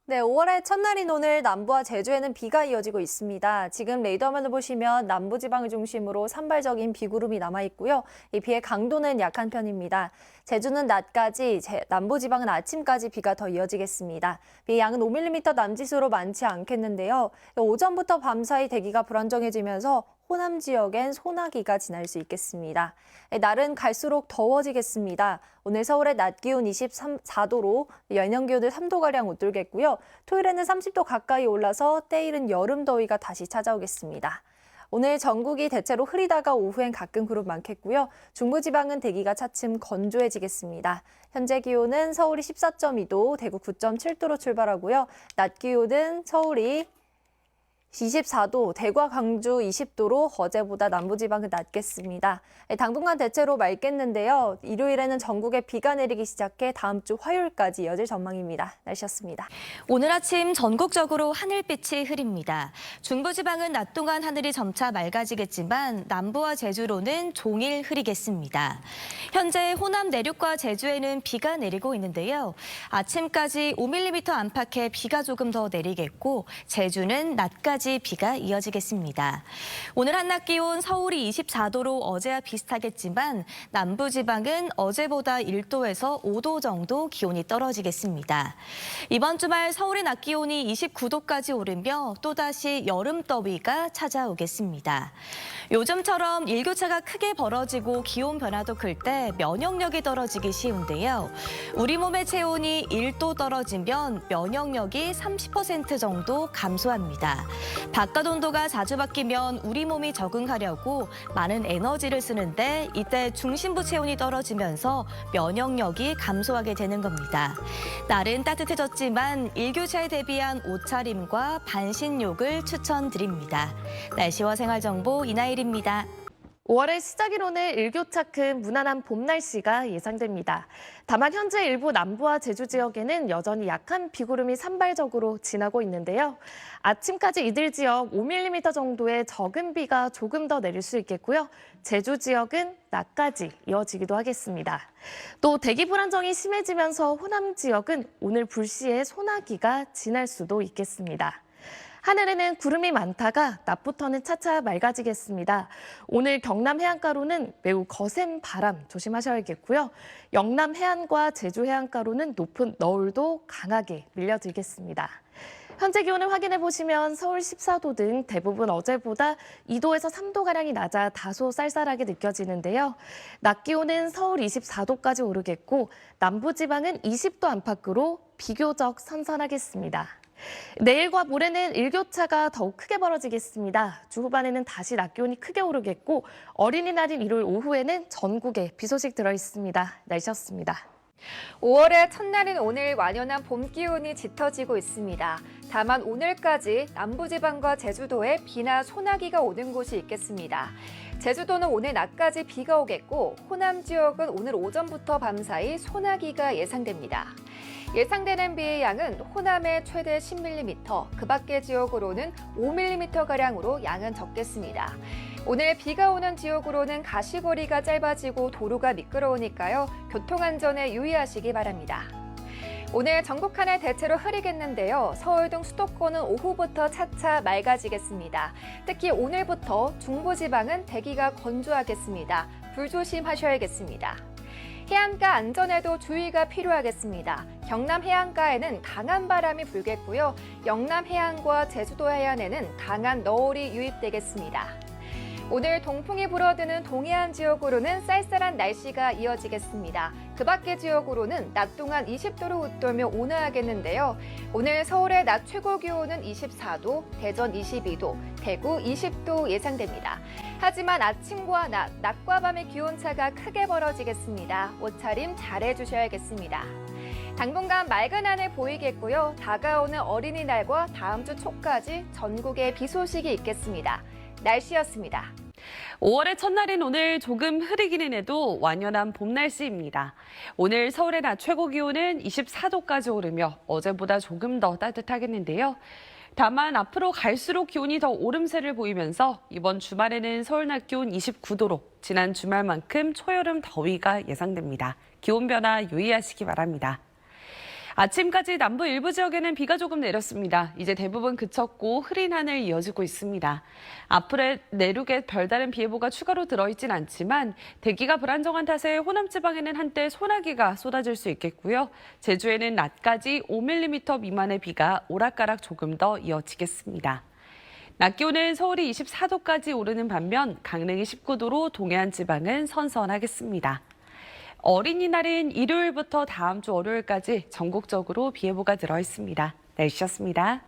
네, 5월의 첫날인 오늘 남부와 제주에는 비가 이어지고 있습니다. 지금 레이더만을 보시면 남부지방을 중심으로 산발적인 비구름이 남아있고요. 이 비의 강도는 약한 편입니다. 제주는 낮까지, 남부지방은 아침까지 비가 더 이어지겠습니다. 비의 양은 5mm 남짓으로 많지 않겠는데요. 오전부터 밤사이 대기가 불안정해지면서 호남 지역엔 소나기가 지날 수 있겠습니다. 날은 갈수록 더워지겠습니다. 오늘 서울의 낮 기온 24도로 연영 기온을 3도가량 웃돌겠고요. 토요일에는 30도 가까이 올라서 때이른 여름 더위가 다시 찾아오겠습니다. 오늘 전국이 대체로 흐리다가 오후엔 가끔 구름 많겠고요. 중부지방은 대기가 차츰 건조해지겠습니다. 현재 기온은 서울이 14.2도, 대구 9.7도로 출발하고요. 낮 기온은 서울이 24도, 대구와 광주 20도로 어제보다 남부지방은 낮겠습니다. 당분간 대체로 맑겠는데요. 일요일에는 전국에 비가 내리기 시작해 다음 주 화요일까지 이어질 전망입니다. 날씨였습니다. 오늘 아침 전국적으로 하늘빛이 흐립니다. 중부지방은 낮 동안 하늘이 점차 맑아지겠지만 남부와 제주로는 종일 흐리겠습니다. 현재 호남 내륙과 제주에는 비가 내리고 있는데요. 아침까지 5mm 안팎의 비가 조금 더 내리겠고 제주는 낮까지 비가 이어지겠습니다. 오늘 한낮 기온 서울이 24도로 어제와 비슷하겠지만 남부지방은 어제보다 1도에서 5도 정도 기온이 떨어지겠습니다. 이번 주말 서울의 낮 기온이 29도까지 오르며 또다시 여름 더위가 찾아오겠습니다. 요즘처럼 일교차가 크게 벌어지고 기온 변화도 클 때 면역력이 떨어지기 쉬운데요. 우리 몸의 체온이 1도 떨어지면 면역력이 30% 정도 감소합니다. 바깥 온도가 자주 바뀌면 우리 몸이 적응하려고 많은 에너지를 쓰는데 이때 중심부 체온이 떨어지면서 면역력이 감소하게 되는 겁니다. 날은 따뜻해졌지만 일교차에 대비한 옷차림과 반신욕을 추천드립니다. 날씨와 생활정보 이나일입니다. 5월의 시작이로는 일교차 큰 무난한 봄 날씨가 예상됩니다. 다만 현재 일부 남부와 제주 지역에는 여전히 약한 비구름이 산발적으로 지나고 있는데요. 아침까지 이들 지역 5mm 정도의 적은 비가 조금 더 내릴 수 있겠고요. 제주 지역은 낮까지 이어지기도 하겠습니다. 또 대기 불안정이 심해지면서 호남 지역은 오늘 불시에 소나기가 지날 수도 있겠습니다. 하늘에는 구름이 많다가 낮부터는 차차 맑아지겠습니다. 오늘 경남 해안가로는 매우 거센 바람 조심하셔야겠고요. 영남 해안과 제주 해안가로는 높은 너울도 강하게 밀려들겠습니다. 현재 기온을 확인해 보시면 서울 14도 등 대부분 어제보다 2도에서 3도가량이 낮아 다소 쌀쌀하게 느껴지는데요. 낮 기온은 서울 24도까지 오르겠고 남부지방은 20도 안팎으로 비교적 선선하겠습니다. 내일과 모레는 일교차가 더욱 크게 벌어지겠습니다. 주 후반에는 다시 낮 기온이 크게 오르겠고 어린이날인 일요일 오후에는 전국에 비 소식 들어 있습니다. 날씨였습니다. 5월의 첫날인 오늘 완연한 봄 기온이 짙어지고 있습니다. 다만 오늘까지 남부지방과 제주도에 비나 소나기가 오는 곳이 있겠습니다. 제주도는 오늘 낮까지 비가 오겠고 호남 지역은 오늘 오전부터 밤사이 소나기가 예상됩니다. 예상되는 비의 양은 호남에 최대 10mm, 그 밖의 지역으로는 5mm가량으로 양은 적겠습니다. 오늘 비가 오는 지역으로는 가시거리가 짧아지고 도로가 미끄러우니까요. 교통안전에 유의하시기 바랍니다. 오늘 전국 하늘 대체로 흐리겠는데요. 서울 등 수도권은 오후부터 차차 맑아지겠습니다. 특히 오늘부터 중부지방은 대기가 건조하겠습니다. 불조심하셔야겠습니다. 해안가 안전에도 주의가 필요하겠습니다. 경남 해안가에는 강한 바람이 불겠고요. 영남 해안과 제주도 해안에는 강한 너울이 유입되겠습니다. 오늘 동풍이 불어드는 동해안 지역으로는 쌀쌀한 날씨가 이어지겠습니다. 그 밖의 지역으로는 낮 동안 20도로 웃돌며 온화하겠는데요. 오늘 서울의 낮 최고 기온은 24도, 대전 22도, 대구 20도 예상됩니다. 하지만 아침과 낮과 밤의 기온차가 크게 벌어지겠습니다. 옷차림 잘해주셔야겠습니다. 당분간 맑은 하늘 보이겠고요. 다가오는 어린이날과 다음 주 초까지 전국에 비 소식이 있겠습니다. 날씨였습니다. 5월의 첫날인 오늘 조금 흐리기는 해도 완연한 봄 날씨입니다. 오늘 서울의 낮 최고 기온은 24도까지 오르며 어제보다 조금 더 따뜻하겠는데요. 다만 앞으로 갈수록 기온이 더 오름세를 보이면서 이번 주말에는 서울 낮 기온 29도로 지난 주말만큼 초여름 더위가 예상됩니다. 기온 변화 유의하시기 바랍니다. 아침까지 남부 일부 지역에는 비가 조금 내렸습니다. 이제 대부분 그쳤고 흐린 하늘 이어지고 있습니다. 앞으로 내륙에 별다른 비 예보가 추가로 들어있진 않지만 대기가 불안정한 탓에 호남 지방에는 한때 소나기가 쏟아질 수 있겠고요. 제주에는 낮까지 5mm 미만의 비가 오락가락 조금 더 이어지겠습니다. 낮 기온은 서울이 24도까지 오르는 반면 강릉이 19도로 동해안 지방은 선선하겠습니다. 어린이날인 일요일부터 다음 주 월요일까지 전국적으로 비 예보가 들어있습니다. 날씨였습니다.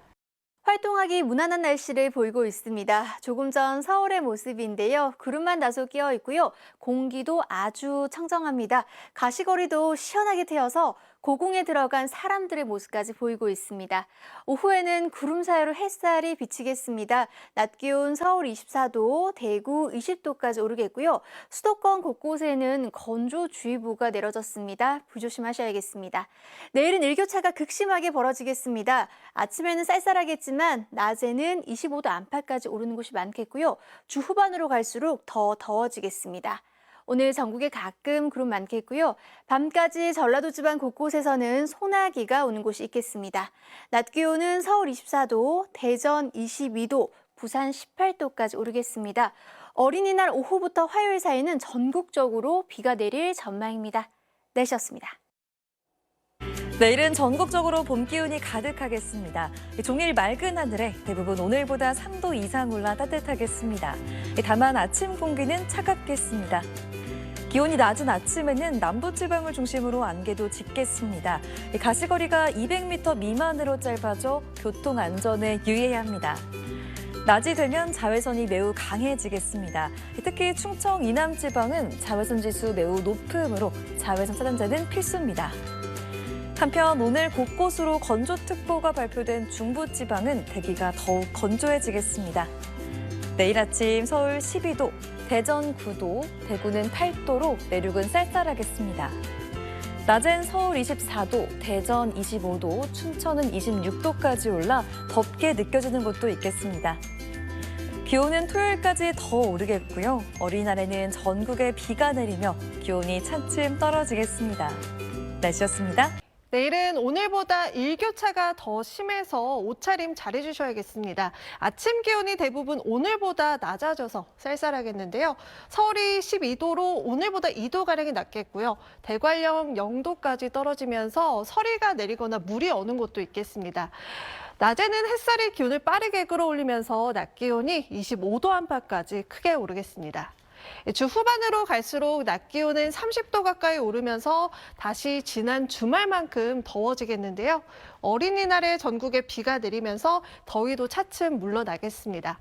활동하기 무난한 날씨를 보이고 있습니다. 조금 전 서울의 모습인데요. 구름만 다소 끼어 있고요. 공기도 아주 청정합니다. 가시거리도 시원하게 트여서 고궁에 들어간 사람들의 모습까지 보이고 있습니다. 오후에는 구름 사이로 햇살이 비치겠습니다. 낮 기온 서울 24도, 대구 20도까지 오르겠고요. 수도권 곳곳에는 건조주의보가 내려졌습니다. 부조심하셔야겠습니다. 내일은 일교차가 극심하게 벌어지겠습니다. 아침에는 쌀쌀하겠지만 낮에는 25도 안팎까지 오르는 곳이 많겠고요. 주 후반으로 갈수록 더 더워지겠습니다. 오늘 전국에 가끔 구름 많겠고요. 밤까지 전라도 지방 곳곳에서는 소나기가 오는 곳이 있겠습니다. 낮 기온은 서울 24도, 대전 22도, 부산 18도까지 오르겠습니다. 어린이날 오후부터 화요일 사이는 전국적으로 비가 내릴 전망입니다. 날씨였습니다. 내일은 전국적으로 봄 기운이 가득하겠습니다. 종일 맑은 하늘에 대부분 오늘보다 3도 이상 올라 따뜻하겠습니다. 다만 아침 공기는 차갑겠습니다. 기온이 낮은 아침에는 남부지방을 중심으로 안개도 짙겠습니다. 가시거리가 200m 미만으로 짧아져 교통 안전에 유의해야 합니다. 낮이 되면 자외선이 매우 강해지겠습니다. 특히 충청 이남 지방은 자외선 지수 매우 높으므로 자외선 차단제는 필수입니다. 한편 오늘 곳곳으로 건조특보가 발표된 중부지방은 대기가 더욱 건조해지겠습니다. 내일 아침 서울 12도, 대전 9도, 대구는 8도로 내륙은 쌀쌀하겠습니다. 낮엔 서울 24도, 대전 25도, 춘천은 26도까지 올라 덥게 느껴지는 곳도 있겠습니다. 기온은 토요일까지 더 오르겠고요. 어린이날에는 전국에 비가 내리며 기온이 차츰 떨어지겠습니다. 날씨였습니다. 내일은 오늘보다 일교차가 더 심해서 옷차림 잘해주셔야겠습니다. 아침 기온이 대부분 오늘보다 낮아져서 쌀쌀하겠는데요. 서울이 12도로 오늘보다 2도가량이 낮겠고요. 대관령 0도까지 떨어지면서 서리가 내리거나 물이 어는 곳도 있겠습니다. 낮에는 햇살이 기온을 빠르게 끌어올리면서 낮 기온이 25도 안팎까지 크게 오르겠습니다. 주 후반으로 갈수록 낮 기온은 30도 가까이 오르면서 다시 지난 주말만큼 더워지겠는데요. 어린이날에 전국에 비가 내리면서 더위도 차츰 물러나겠습니다.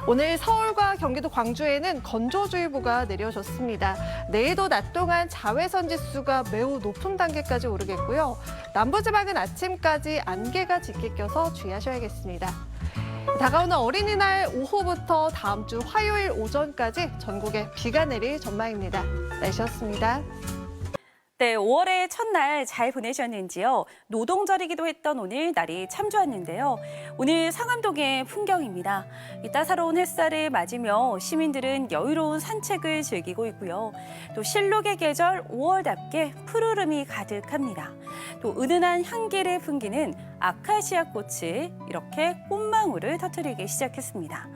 오늘 서울과 경기도 광주에는 건조주의보가 내려졌습니다. 내일도 낮 동안 자외선 지수가 매우 높은 단계까지 오르겠고요. 남부지방은 아침까지 안개가 짙게 껴서 주의하셔야겠습니다. 다가오는 어린이날 오후부터 다음 주 화요일 오전까지 전국에 비가 내릴 전망입니다. 날씨였습니다. 네, 5월의 첫날 잘 보내셨는지요? 노동절이기도 했던 오늘 날이 참 좋았는데요. 오늘 상암동의 풍경입니다. 이 따사로운 햇살을 맞으며 시민들은 여유로운 산책을 즐기고 있고요. 또 실록의 계절 5월답게 푸르름이 가득합니다. 또 은은한 향기를 풍기는 아카시아 꽃이 이렇게 꽃망울을 터뜨리기 시작했습니다.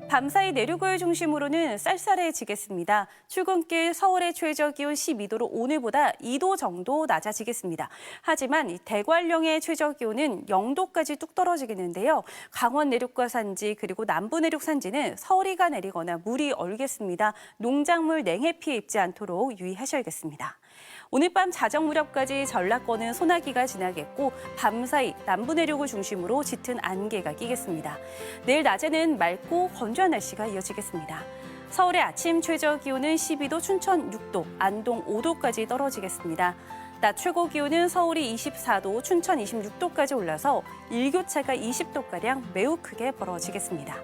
밤사이 내륙을 중심으로는 쌀쌀해지겠습니다. 출근길 서울의 최저 기온 12도로 오늘보다 2도 정도 낮아지겠습니다. 하지만 이 대관령의 최저 기온은 0도까지 뚝 떨어지겠는데요. 강원 내륙과 산지 그리고 남부 내륙 산지는 서리가 내리거나 물이 얼겠습니다. 농작물 냉해 피해 입지 않도록 유의하셔야겠습니다. 오늘 밤 자정 무렵까지 전라권은 소나기가 지나겠고 밤사이 남부 내륙을 중심으로 짙은 안개가 끼겠습니다. 내일 낮에는 맑고 건조한 날씨가 이어지겠습니다. 서울의 아침 최저 기온은 12도, 춘천 6도, 안동 5도까지 떨어지겠습니다. 낮 최고 기온은 서울이 24도, 춘천 26도까지 올라서 일교차가 20도가량 매우 크게 벌어지겠습니다.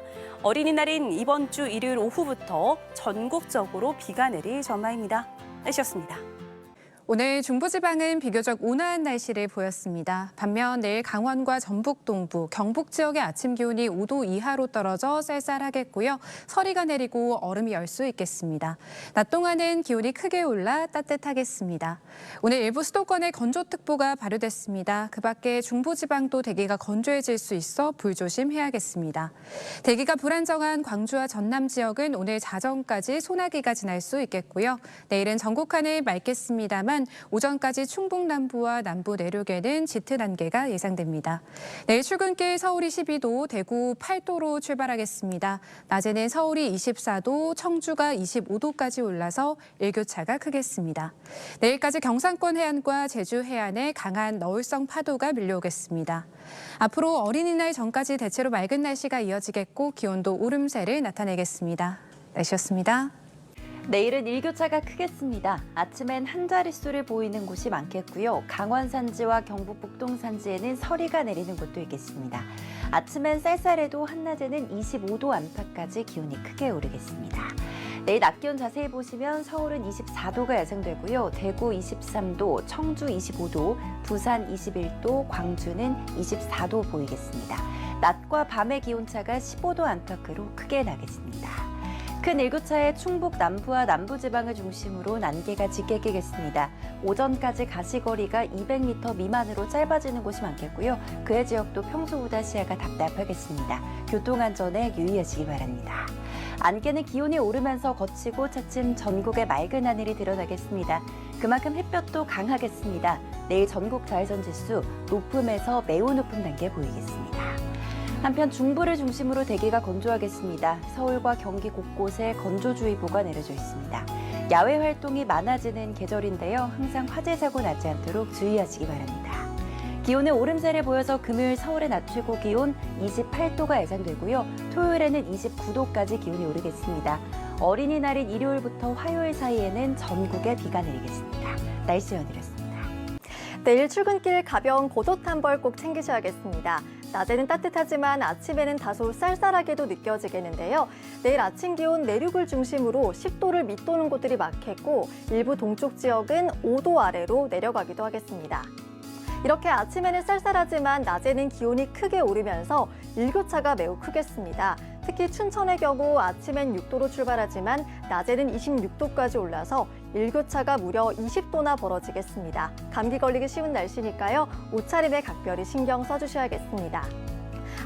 어린이날인 이번 주 일요일 오후부터 전국적으로 비가 내릴 전망입니다. 날씨였습니다. 오늘 중부지방은 비교적 온화한 날씨를 보였습니다. 반면 내일 강원과 전북 동부, 경북 지역의 아침 기온이 5도 이하로 떨어져 쌀쌀하겠고요. 서리가 내리고 얼음이 열 수 있겠습니다. 낮 동안은 기온이 크게 올라 따뜻하겠습니다. 오늘 일부 수도권에 건조특보가 발효됐습니다. 그 밖에 중부지방도 대기가 건조해질 수 있어 불조심해야겠습니다. 대기가 불안정한 광주와 전남 지역은 오늘 자정까지 소나기가 지날 수 있겠고요. 내일은 전국 하늘 맑겠습니다만 오전까지 충북 남부와 남부 내륙에는 짙은 안개가 예상됩니다. 내일 출근길 서울이 12도, 대구 8도로 출발하겠습니다. 낮에는 서울이 24도, 청주가 25도까지 올라서 일교차가 크겠습니다. 내일까지 경상권 해안과 제주 해안에 강한 너울성 파도가 밀려오겠습니다. 앞으로 어린이날 전까지 대체로 맑은 날씨가 이어지겠고 기온도 오름세를 나타내겠습니다. 날씨였습니다. 내일은 일교차가 크겠습니다. 아침엔 한 자릿수를 보이는 곳이 많겠고요. 강원 산지와 경북 북동 산지에는 서리가 내리는 곳도 있겠습니다. 아침엔 쌀쌀해도 한낮에는 25도 안팎까지 기온이 크게 오르겠습니다. 내일 낮 기온 자세히 보시면 서울은 24도가 예상되고요. 대구 23도, 청주 25도, 부산 21도, 광주는 24도 보이겠습니다. 낮과 밤의 기온차가 15도 안팎으로 크게 나겠습니다. 큰 일교차에 충북 남부와 남부지방을 중심으로 안개가 짙게 끼겠습니다. 오전까지 가시거리가 200m 미만으로 짧아지는 곳이 많겠고요. 그해 지역도 평소보다 시야가 답답하겠습니다. 교통안전에 유의하시기 바랍니다. 안개는 기온이 오르면서 거치고 차츰 전국에 맑은 하늘이 드러나겠습니다. 그만큼 햇볕도 강하겠습니다. 내일 전국 자외선 지수 높음에서 매우 높은 단계 보이겠습니다. 한편 중부를 중심으로 대기가 건조하겠습니다. 서울과 경기 곳곳에 건조주의보가 내려져 있습니다. 야외 활동이 많아지는 계절인데요. 항상 화재 사고 나지 않도록 주의하시기 바랍니다. 기온은 오름세를 보여서 금요일 서울의 낮 최고 기온 28도가 예상되고요. 토요일에는 29도까지 기온이 오르겠습니다. 어린이날인 일요일부터 화요일 사이에는 전국에 비가 내리겠습니다. 날씨 연이었습니다. 내일 출근길 가벼운 겉옷 한 벌 꼭 챙기셔야겠습니다. 낮에는 따뜻하지만 아침에는 다소 쌀쌀하게도 느껴지겠는데요. 내일 아침 기온 내륙을 중심으로 10도를 밑도는 곳들이 많겠고 일부 동쪽 지역은 5도 아래로 내려가기도 하겠습니다. 이렇게 아침에는 쌀쌀하지만 낮에는 기온이 크게 오르면서 일교차가 매우 크겠습니다. 특히 춘천의 경우 아침엔 6도로 출발하지만 낮에는 26도까지 올라서 일교차가 무려 20도나 벌어지겠습니다. 감기 걸리기 쉬운 날씨니까요. 옷차림에 각별히 신경 써주셔야겠습니다.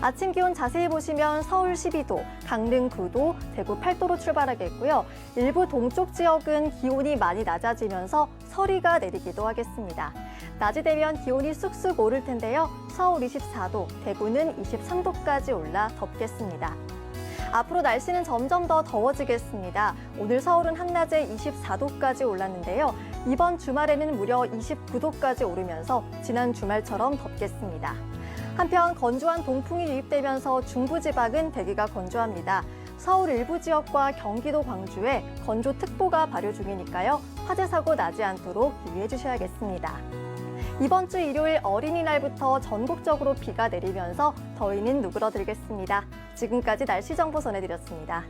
아침 기온 자세히 보시면 서울 12도, 강릉 9도, 대구 8도로 출발하겠고요. 일부 동쪽 지역은 기온이 많이 낮아지면서 서리가 내리기도 하겠습니다. 낮이 되면 기온이 쑥쑥 오를 텐데요. 서울 24도, 대구는 23도까지 올라 덥겠습니다. 앞으로 날씨는 점점 더 더워지겠습니다. 오늘 서울은 한낮에 24도까지 올랐는데요. 이번 주말에는 무려 29도까지 오르면서 지난 주말처럼 덥겠습니다. 한편 건조한 동풍이 유입되면서 중부지방은 대기가 건조합니다. 서울 일부 지역과 경기도 광주에 건조특보가 발효 중이니까요. 화재 사고 나지 않도록 유의해 주셔야겠습니다. 이번 주 일요일 어린이날부터 전국적으로 비가 내리면서 더위는 누그러들겠습니다. 지금까지 날씨 정보 전해드렸습니다.